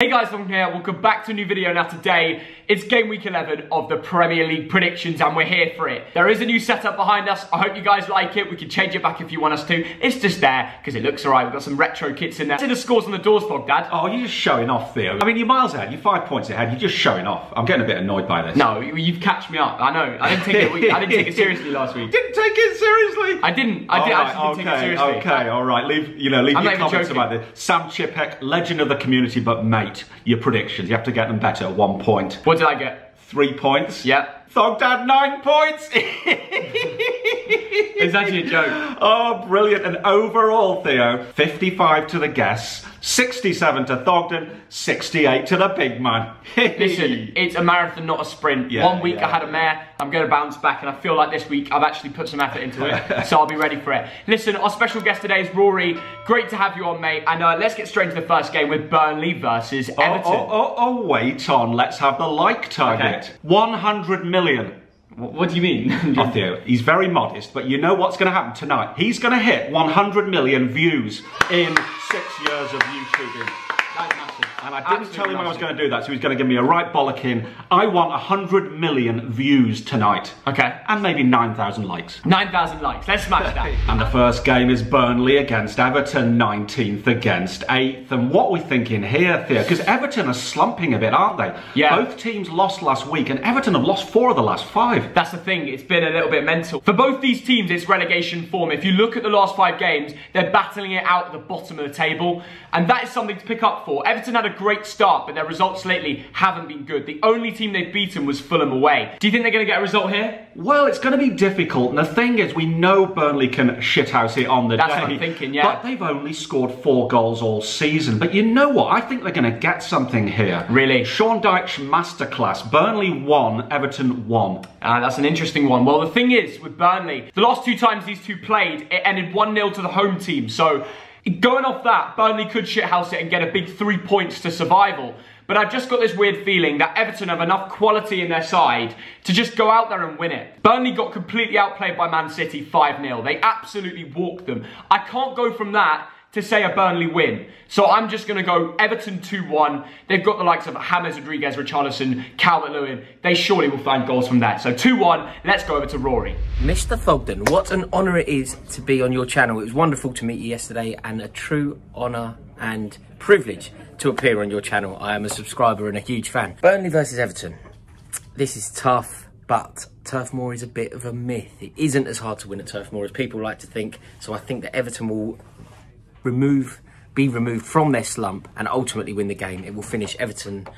Hey guys, Thogden here, welcome back to a new video. Now today, it's game week 11 of the Premier League predictions and we're here for it. There is a new setup behind us, I hope you guys like it. We can change it back if you want us to. It's just there, because it looks alright. We've got some retro kits in there. See the scores on the doors, Thog Dad. Oh, you're just showing off, Theo. I mean, you're miles ahead, you're 5 points ahead, you're just showing off. I'm getting a bit annoyed by this. No, you've catched me up, I know. I didn't take it seriously last week. Didn't take it seriously? I didn't. I actually didn't take it seriously. Okay, alright. Leave your comments about this. Sam Chipek, legend of the community, but mate, your predictions. You have to get them better at 1 point. What did I get? 3 points. Yep. Thog Dad, 9 points. It's actually a joke. Oh, brilliant. And overall, Theo, 55 to the guests, 67 to Thogden, 68 to the big man. Listen, it's a marathon, not a sprint. Yeah, 1 week I had a mare, I'm going to bounce back, and I feel like this week I've actually put some effort into it, so I'll be ready for it. Listen, our special guest today is Rory. Great to have you on, mate, and let's get straight into the first game with Burnley versus Everton. Wait on, let's have the like target. Okay. 100 million. What do you mean? Oh, Theo, he's very modest, but you know what's going to happen tonight? He's going to hit 100 million views in 6 years of YouTubing. That's massive. And I didn't tell him I was going to do that, so he's going to give me a right bollocking. I want 100 million views tonight. Okay. And maybe 9,000 likes. 9,000 likes. Let's smash that. And the first game is Burnley against Everton, 19th against 8th. And what are we thinking here, Theo? Because Everton are slumping a bit, aren't they? Yeah. Both teams lost last week, and Everton have lost 4 of the last 5. That's the thing, it's been a little bit mental. For both these teams, it's relegation form. If you look at the last 5 games, they're battling it out at the bottom of the table. And that is something to pick up for. Everton had a great start, but their results lately haven't been good. The only team they've beaten was Fulham away. Do you think they're going to get a result here? Well, it's going to be difficult. And the thing is, we know Burnley can shithouse it on the day. That's what I'm thinking, yeah. But they've only scored 4 goals all season. But you know what? I think they're going to get something here. Really? Sean Dyche's masterclass. Burnley won, Everton won. That's an interesting one. Well, the thing is, with Burnley, the last 2 times these two played, it ended 1-0 to the home team. So, going off that, Burnley could shithouse it and get a big 3 points to survival. But I've just got this weird feeling that Everton have enough quality in their side to just go out there and win it. Burnley got completely outplayed by Man City 5-0. They absolutely walked them. I can't go from that to say a Burnley win. So I'm just going to go Everton 2-1. They've got the likes of James Rodriguez, Richarlison, Calvert-Lewin. They surely will find goals from that. So 2-1, let's go over to Rory. Mr. Thogden, what an honour it is to be on your channel. It was wonderful to meet you yesterday and a true honour and privilege to appear on your channel. I am a subscriber and a huge fan. Burnley versus Everton. This is tough, but Turf Moor is a bit of a myth. It isn't as hard to win at Turf Moor as people like to think. So I think that Everton will be removed from their slump and ultimately win the game. It will finish Everton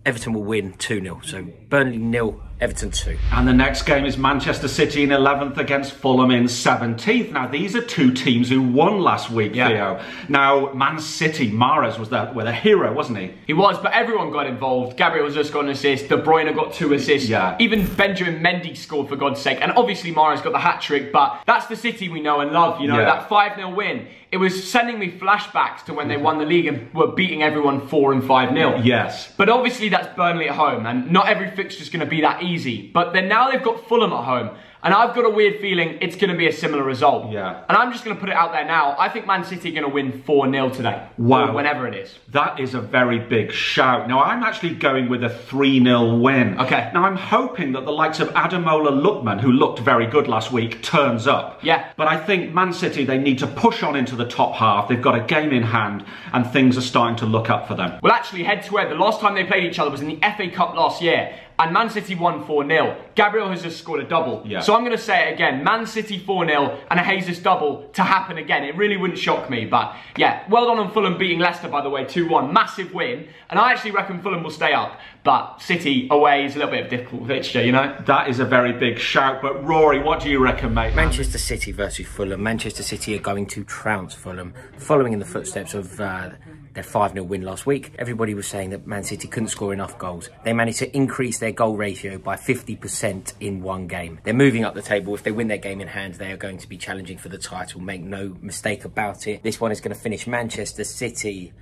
will win 2-0. So Burnley 0, Everton 2. And the next game is Manchester City in 11th against Fulham in 17th. Now, these are 2 teams who won last week, Theo. Now, Man City, Mahrez was the hero, wasn't he? He was, but everyone got involved. Gabriel just got an assist. De Bruyne got 2 assists. Yeah. Even Benjamin Mendy scored, for God's sake. And obviously, Mahrez got the hat-trick, but that's the City we know and love. You know, that 5-0 win. It was sending me flashbacks to when they won the league and were beating everyone 4 and 5-0. Yes. But obviously that's Burnley at home, and not every fixture's going to be that easy. But then now they've got Fulham at home, and I've got a weird feeling it's going to be a similar result. Yeah. And I'm just going to put it out there now. I think Man City are going to win 4-0 today. Wow. Or whenever it is. That is a very big shout. Now, I'm actually going with a 3-0 win. Okay. Now, I'm hoping that the likes of Ademola Lookman, who looked very good last week, turns up. Yeah. But I think Man City, they need to push on into the top half. They've got a game in hand, and things are starting to look up for them. Well, actually, head-to-head, the last time they played each other was in the FA Cup last year. And Man City won 4-0. Gabriel has just scored a double. Yeah. So I'm going to say it again. Man City 4-0 and a Jesus double to happen again. It really wouldn't shock me. But yeah, well done on Fulham beating Leicester, by the way, 2-1. Massive win. And I actually reckon Fulham will stay up. But City away is a little bit of a difficult fixture, you know? That is a very big shout. But Rory, what do you reckon, mate? Manchester City versus Fulham. Manchester City are going to trounce Fulham, following in the footsteps of their 5-0 win last week. Everybody was saying that Man City couldn't score enough goals. They managed to increase their goal ratio by 50% in 1 game. They're moving up the table. If they win their game in hand, they are going to be challenging for the title. Make no mistake about it. This one is going to finish Manchester City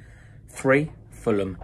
3, Fulham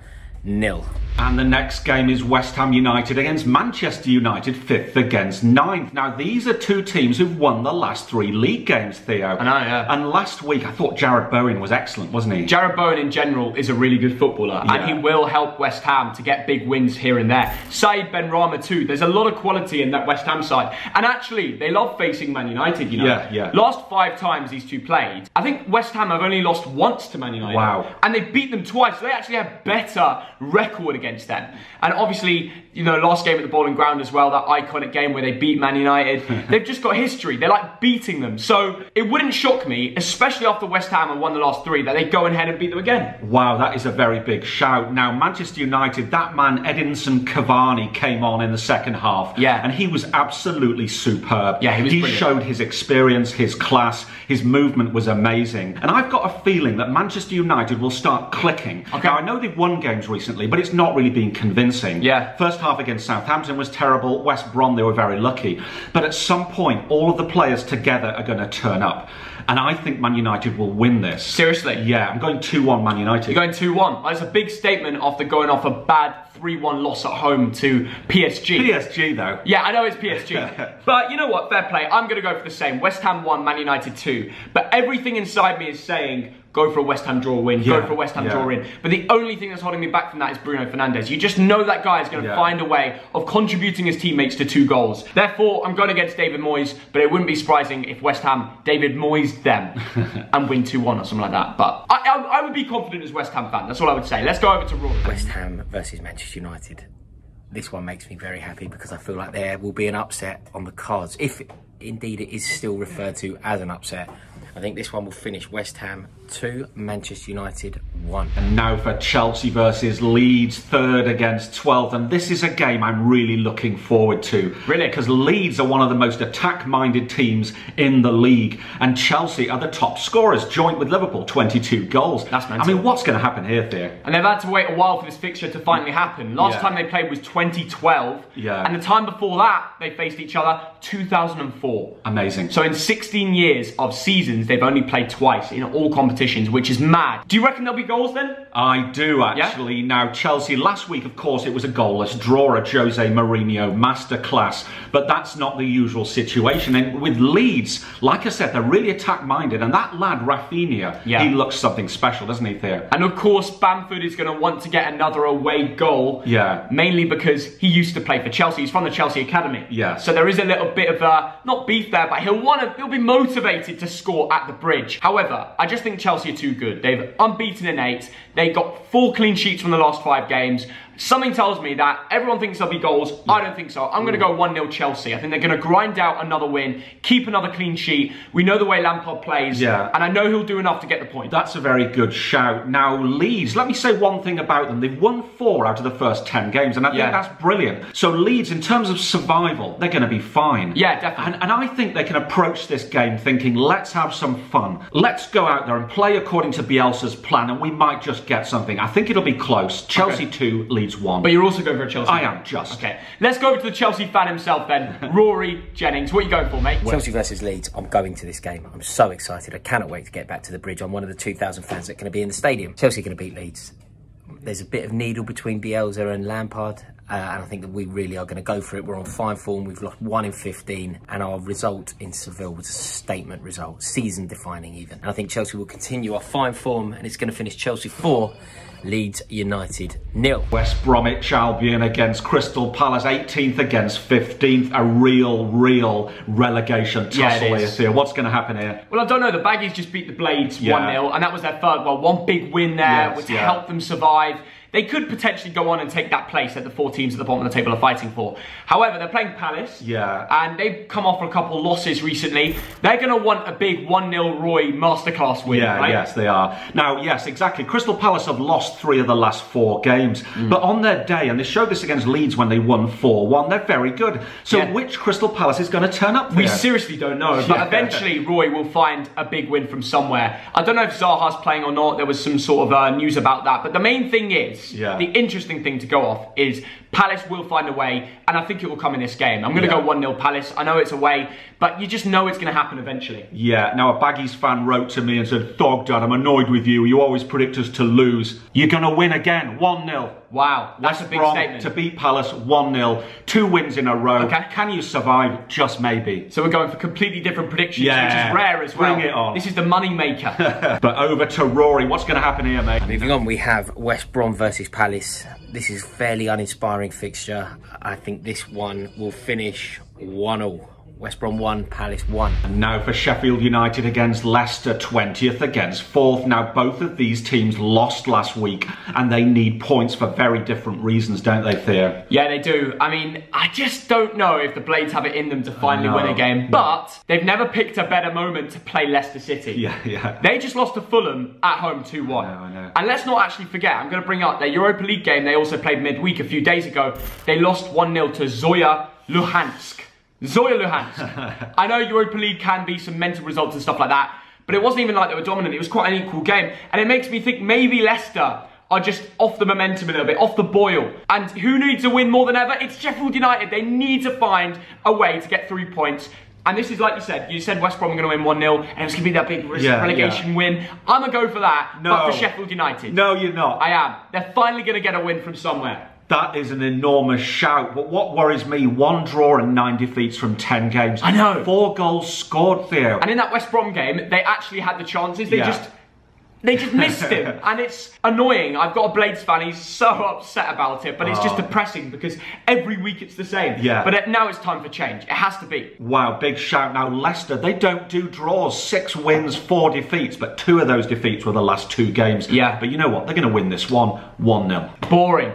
0. And the next game is West Ham United against Manchester United, 5th against 9th. Now, these are two teams who've won the last 3 league games, Theo. I know, yeah. And last week, I thought Jarrod Bowen was excellent, wasn't he? Jarrod Bowen, in general, is a really good footballer. Yeah. And he will help West Ham to get big wins here and there. Said Benrahma too. There's a lot of quality in that West Ham side. And actually, they love facing Man United, you know. Yeah, yeah. Last 5 times these two played, I think West Ham have only lost once to Man United. Wow. And they beat them twice. So they actually have better record against them. And obviously, you know, last game at the Bowling Ground as well, that iconic game where they beat Man United. They've just got history. They like beating them. So it wouldn't shock me, especially after West Ham have won the last 3, that they go ahead and beat them again. Wow, that is a very big shout. Now, Manchester United, that man Edinson Cavani came on in the second half. Yeah. And he was absolutely superb. Yeah, he was brilliant. Showed his experience, his class, his movement was amazing. And I've got a feeling that Manchester United will start clicking. Okay. Now, I know they've won games recently, but it's not really been convincing. Yeah. First half against Southampton was terrible. West Brom, they were very lucky. But at some point, all of the players together are going to turn up. And I think Man United will win this. Seriously? Yeah, I'm going 2-1 Man United. You're going 2-1. That's a big statement after going off a bad 3-1 loss at home to PSG. PSG, though. Yeah, I know it's PSG. But you know what? Fair play. I'm going to go for the same. West Ham 1, Man United 2. But everything inside me is saying, go for a West Ham draw win, go for a West Ham draw win. But the only thing that's holding me back from that is Bruno Fernandes. You just know that guy is going to find a way of contributing his teammates to 2 goals. Therefore, I'm going against David Moyes, but it wouldn't be surprising if West Ham David Moyes them and win 2-1 or something like that. But I would be confident as West Ham fan. That's all I would say. Let's go over to Raw. West Ham versus Manchester United. This one makes me very happy because I feel like there will be an upset on the cards. If indeed it is still referred to as an upset. I think this one will finish West Ham 2, Manchester United 1. And now for Chelsea versus Leeds, 3rd against 12th. And this is a game I'm really looking forward to. Really? Because Leeds are one of the most attack-minded teams in the league. And Chelsea are the top scorers, joint with Liverpool, 22 goals. That's mental. I mean, what's going to happen here, Theo? And they've had to wait a while for this fixture to finally happen. Last time they played was 2012. Yeah. And the time before that, they faced each other 2004. Amazing. So in 16 years of seasons, they've only played twice in all competitions, which is mad. Do you reckon there'll be goals then? I do, actually. Yeah? Now, Chelsea, last week, of course, it was a goalless draw, a Jose Mourinho masterclass. But that's not the usual situation. And with Leeds, like I said, they're really attack-minded. And that lad, Rafinha, he looks something special, doesn't he, Theo? And of course, Bamford is going to want to get another away goal. Yeah. Mainly because he used to play for Chelsea. He's from the Chelsea Academy. Yeah. So there is a little bit of, not beef there, but he'll be motivated to score at the bridge. However, I just think Chelsea are too good. They've unbeaten in 8. They got 4 clean sheets from the last 5 games. Something tells me that everyone thinks there'll be goals. I don't think so. I'm going to go 1-0 Chelsea. I think they're going to grind out another win, keep another clean sheet. We know the way Lampard plays, and I know he'll do enough to get the point. That's a very good shout. Now, Leeds, let me say one thing about them. They've won 4 out of the first 10 games, and I think that's brilliant. So Leeds, in terms of survival, they're going to be fine. Yeah, definitely. And I think they can approach this game thinking, let's have some fun. Let's go out there and play according to Bielsa's plan, and we might just get something. I think it'll be close. Chelsea 2, Leeds 1. But you're also going for a Chelsea I fan. am, just. Okay, let's go over to the Chelsea fan himself then. Rory Jennings, what are you going for, mate? Chelsea versus Leeds. I'm going to this game. I'm so excited. I cannot wait to get back to the bridge. I'm one of the 2,000 fans that are going to be in the stadium. Chelsea are going to beat Leeds. There's a bit of needle between Bielsa and Lampard. And I think that we really are going to go for it. We're on fine form. We've lost 1 in 15. And our result in Seville was a statement result. Season defining even. And I think Chelsea will continue our fine form. And it's going to finish Chelsea 4. Leeds United 0. West Bromwich Albion against Crystal Palace, 18th against 15th. A real relegation tussle here. What's going to happen here? Well, I don't know. The Baggies just beat the Blades 1-0, and that was their third. Well, one big win there to help them survive. They could potentially go on and take that place that the 4 teams at the bottom of the table are fighting for. However, they're playing Palace. And they've come off a couple losses recently. They're going to want a big 1-0 Roy masterclass win, right? Yes, they are. Now, yes, exactly. Crystal Palace have lost 3 of the last 4 games. But on their day, and they showed this against Leeds when they won 4-1, they're very good. So which Crystal Palace is going to turn up there? We seriously don't know. But eventually, Roy will find a big win from somewhere. I don't know if Zaha's playing or not. There was some sort of news about that. But the main thing is, the interesting thing to go off is Palace will find a way, and I think it will come in this game. I'm going to go 1-0 Palace. I know it's away, but you just know it's going to happen eventually. Yeah, now a Baggies fan wrote to me and said, "Thogden, I'm annoyed with you. You always predict us to lose. You're going to win again, 1-0. Wow, that's a big Brom statement. to beat Palace 1-0, 2 wins in a row. Okay. Can you survive? Just maybe. So we're going for completely different predictions, Yeah. which is rare as well. Bring it on. This is the money maker. But over to Rory. What's going to happen here, mate? Moving on, we have West Brom versus Palace. This is a fairly uninspiring fixture. I think this one will finish 1-1. West Brom 1, Palace 1. And now for Sheffield United against Leicester, 20th against 4th. Now, both of these teams lost last week, and they need points for very different reasons, don't they, Theo? Yeah, they do. I mean, I just don't know if the Blades have it in them to finally win a game. But they've never picked a better moment to play Leicester City. Yeah. They just lost to Fulham at home 2-1. I know. And let's not actually forget, I'm going to bring up their Europa League game they also played midweek a few days ago. They lost 1-0 to Zoya Luhansk. I know Europa League can be some mental results and stuff like that, but it wasn't even like they were dominant. It was quite an equal game. And it makes me think maybe Leicester are just off the momentum a little bit, off the boil. And who needs a win more than ever? It's Sheffield United. They need to find a way to get 3 points. And this is like you said West Brom are going to win 1-0, and it's going to be that big relegation win. I'm going to go for that, but for Sheffield United. No, you're not. I am. They're finally going to get a win from somewhere. That is an enormous shout. But what worries me, 1 draw and 9 defeats from 10 games. I know. 4 goals scored, Theo. And in that West Brom game, they actually had the chances. They just missed him. And it's annoying. I've got a Blades fan. He's so upset about it. But it's just depressing because every week it's the same. Yeah. But now it's time for change. It has to be. Wow, big shout. Now, Leicester, they don't do draws. 6 wins, 4 defeats. But 2 of those defeats were the last 2 games. Yeah. But you know what? They're going to win this one 1-0. Boring.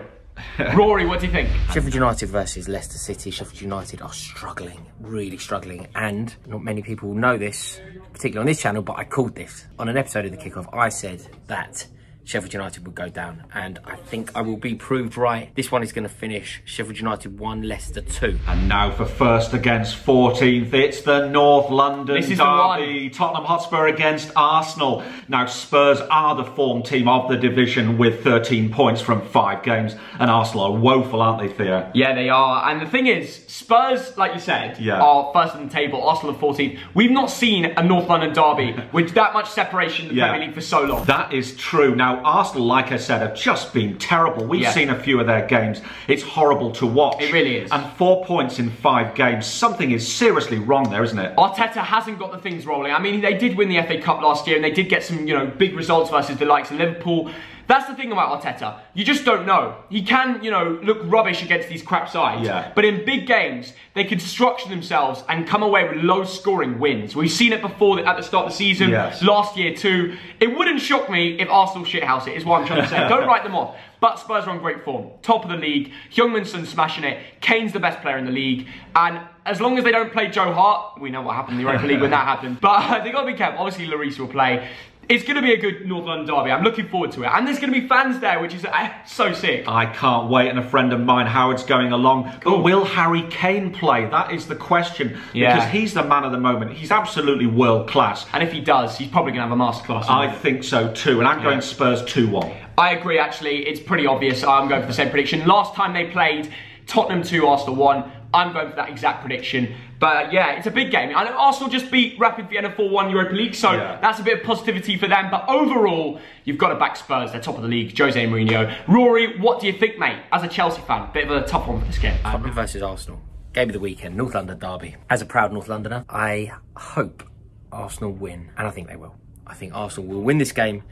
Rory, what do you think? Sheffield United versus Leicester City. Sheffield United are struggling, really struggling, and not many people know this, particularly on this channel, but I called this. On an episode of The Kickoff, I said that Sheffield United would go down, and I think I will be proved right. This one is going to finish Sheffield United 1, Leicester 2. And now for first against 14th, it's the North London derby. Tottenham Hotspur against Arsenal. Now, Spurs are the form team of the division with 13 points from 5 games, and Arsenal are woeful, aren't they, Theo? Yeah, they are. And the thing is, Spurs, like you said, are first in the table. Arsenal are 14th. We've not seen a North London derby with that much separation in the Premier League for so long. That is true. Now, Arsenal, like I said, have just been terrible. We've seen a few of their games. It's horrible to watch. It really is. And 4 points in 5 games. Something is seriously wrong there, isn't it? Arteta hasn't got the things rolling. I mean, they did win the FA Cup last year, and they did get some, big results versus the likes of Liverpool. That's the thing about Arteta. You just don't know. He can, look rubbish against these crap sides. Yeah. But in big games, they can structure themselves and come away with low-scoring wins. We've seen it before at the start of the season, last year too. It wouldn't shock me if Arsenal shithouse it, is what I'm trying to say. Don't write them off. But Spurs are on great form. Top of the league. Heung-min-son's smashing it. Kane's the best player in the league. And as long as they don't play Joe Hart, we know what happened in the Europa League when that happened. But they've got to be careful. Obviously, Lloris will play. It's going to be a good North London derby. I'm looking forward to it. And there's going to be fans there, which is so sick. I can't wait. And a friend of mine, Howard's going along. Cool. But will Harry Kane play? That is the question. Because he's the man of the moment. He's absolutely world class. And if he does, he's probably going to have a masterclass. I think so too. And I'm going Spurs 2-1. I agree, actually. It's pretty obvious. I'm going for the same prediction. Last time they played, Tottenham 2, Arsenal 1. I'm going for that exact prediction. But yeah, it's a big game. I know Arsenal just beat Rapid Vienna 4-1 Europa League, so that's a bit of positivity for them. But overall, you've got to back Spurs. They're top of the league. Jose Mourinho. Rory, what do you think, mate? As a Chelsea fan, bit of a tough one for this game. Tottenham versus Arsenal. Game of the weekend, North London derby. As a proud North Londoner, I hope Arsenal win, and I think they will. I think Arsenal will win this game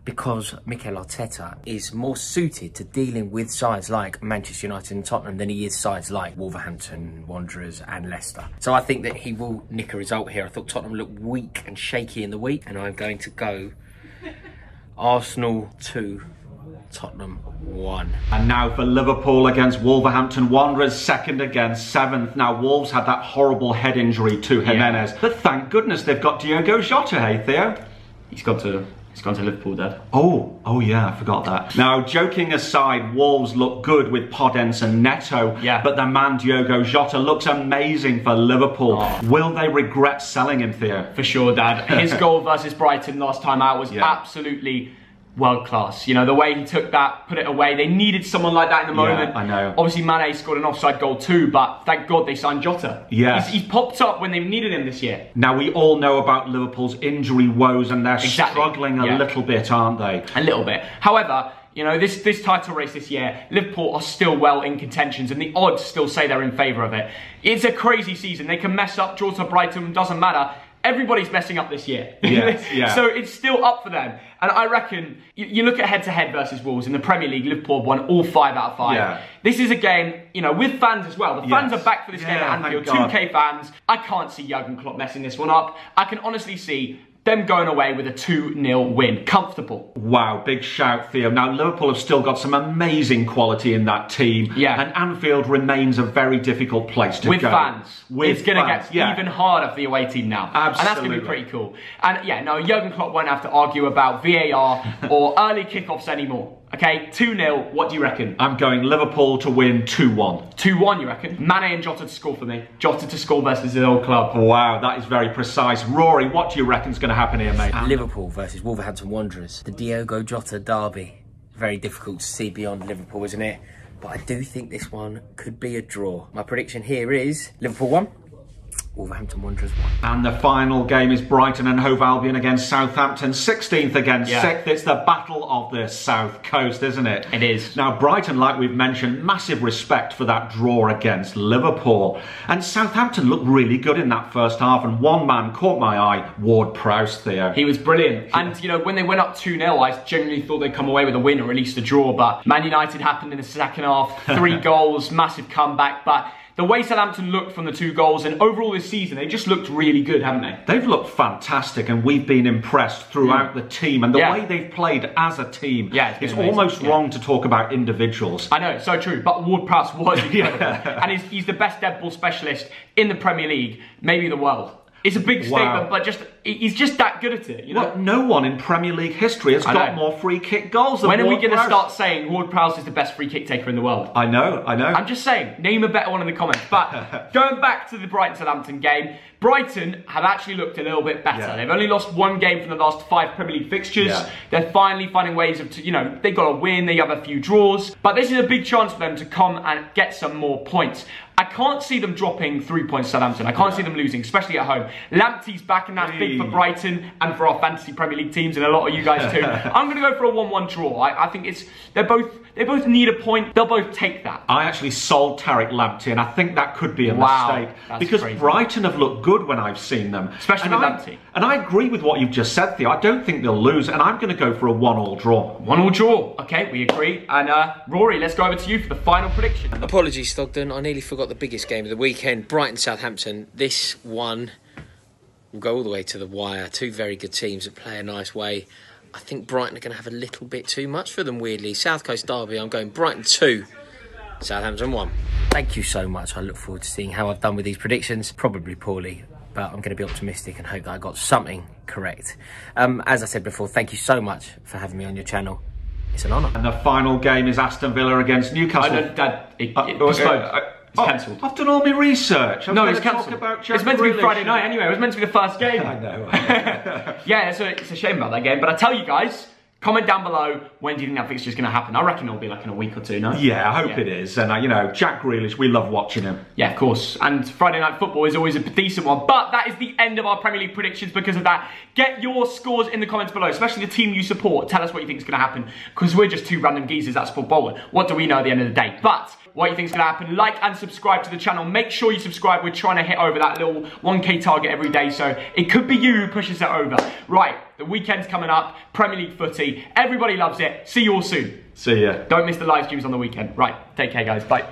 because Mikel Arteta is more suited to dealing with sides like Manchester United and Tottenham than he is sides like Wolverhampton, Wanderers and Leicester. So I think that he will nick a result here. I thought Tottenham looked weak and shaky in the week, and I'm going to go Arsenal 2, Tottenham 1. And now for Liverpool against Wolverhampton Wanderers, 2nd against 7th. Now, Wolves had that horrible head injury to Jimenez. But thank goodness they've got Diogo Jota, hey, Theo? He's gone to Liverpool, Dad. Oh yeah, I forgot that. Now, joking aside, Wolves look good with Podence and Neto, but the man Diogo Jota looks amazing for Liverpool. Will they regret selling him, Theo? For sure, Dad. His goal versus Brighton last time out was absolutely world class. The way he took that, put it away. They needed someone like that in the moment. I know. Obviously, Mane scored an offside goal too, but thank God they signed Jota. He's popped up when they needed him this year. Now, we all know about Liverpool's injury woes, and they're struggling a little bit, aren't they? A little bit. However, you know, this title race this year, Liverpool are still well in contentions and the odds still say they're in favour of it. It's a crazy season. They can mess up, draw to Brighton, doesn't matter. Everybody's messing up this year. Yeah. So it's still up for them. And I reckon, you look at head-to-head versus Wolves in the Premier League, Liverpool have won all 5 out of 5. Yeah. This is a game, you know, with fans as well. The fans are back for this game at Anfield. 2K fans. I can't see Jurgen Klopp messing this one up. I can honestly see them going away with a 2-0 win. Comfortable. Wow, big shout, Theo. Now, Liverpool have still got some amazing quality in that team. Yeah. And Anfield remains a very difficult place to go. With fans. It's going to get even harder for the away team now. Absolutely. And that's going to be pretty cool. And yeah, no, Jurgen Klopp won't have to argue about VAR or early kickoffs anymore. Okay, 2-0, what do you reckon? I'm going Liverpool to win 2-1. 2-1, you reckon? Mane and Jota to score for me. Jota to score versus his old club. Wow, that is very precise. Rory, what do you reckon is going to happen here, mate? Liverpool versus Wolverhampton Wanderers. The Diogo Jota derby. Very difficult to see beyond Liverpool, isn't it? But I do think this one could be a draw. My prediction here is Liverpool 1. Wolverhampton Wanderers 1. And the final game is Brighton and Hove Albion against Southampton, 16th against 6th. It's the battle of the South Coast, isn't it? It is. Now, Brighton, like we've mentioned, massive respect for that draw against Liverpool. And Southampton looked really good in that first half, and one man caught my eye, Ward-Prowse, Theo. He was brilliant. And, you know, when they went up 2-0, I genuinely thought they'd come away with a win or at least a draw, but Man United happened in the second half, 3 goals, massive comeback, but the way Southampton looked from the 2 goals and overall this season, they just looked really good, haven't they? They've looked fantastic and we've been impressed throughout the team. And the way they've played as a team, it's almost wrong to talk about individuals. I know, it's so true. But Ward-Prowse was incredible. And he's the best dead ball specialist in the Premier League, maybe the world. It's a big statement, but he's just that good at it, you know? Well, no one in Premier League history has got more free kick goals than When are we going to Ward-Prowse? start saying Ward-Prowse is the best free kick taker in the world? I know. I'm just saying, name a better one in the comments. But going back to the Brighton-Southampton game, Brighton have actually looked a little bit better. They've only lost 1 game from the last 5 Premier League fixtures. They're finally finding ways of, you know, they got a win, they have a few draws. But this is a big chance for them to come and get some more points. I can't see them dropping 3 points to Southampton. I can't see them losing, especially at home. Lamptey's back, and that's big for Brighton and for our fantasy Premier League teams and a lot of you guys too. I'm going to go for a 1-1 draw. I think they both need a point. They'll both take that. I actually sold Tariq Lamptey, and I think that could be a mistake. Because crazy. Brighton have looked good when I've seen them. Especially with Lamptey. And I agree with what you've just said, Theo. I don't think they'll lose, and I'm going to go for a 1-1 draw. 1-1 draw. Okay, we agree. And Rory, let's go over to you for the final prediction. Apologies, Thogden. I nearly forgot the biggest game of the weekend. Brighton-Southampton. This one will go all the way to the wire. 2 very good teams that play a nice way. I think Brighton are going to have a little bit too much for them, weirdly. South Coast derby, I'm going Brighton 2, Southampton 1. Thank you so much. I look forward to seeing how I've done with these predictions. Probably poorly, but I'm going to be optimistic and hope that I got something correct. As I said before, thank you so much for having me on your channel. It's an honour. And the final game is Aston Villa against Newcastle. It's cancelled. I've done all my research. No, it's cancelled. It's meant to be Friday night anyway. It was meant to be the first game. I know. Yeah, it's a shame about that game. But I tell you guys, comment down below, when do you think that fixture's going to happen? I reckon it'll be like in a week or 2, no? Yeah, I hope it is. And, you know, Jack Grealish, we love watching him. Yeah, of course. And Friday Night Football is always a decent one. But that is the end of our Premier League predictions because of that. Get your scores in the comments below, especially the team you support. Tell us what you think is going to happen because we're just 2 random geezers that's footballing. What do we know at the end of the day? But what you think is going to happen, like and subscribe to the channel. Make sure you subscribe. We're trying to hit over that little 1K target every day, so it could be you who pushes it over. Right, the weekend's coming up, Premier League footy. Everybody loves it. See you all soon. See ya. Don't miss the live streams on the weekend. Right, take care guys, bye.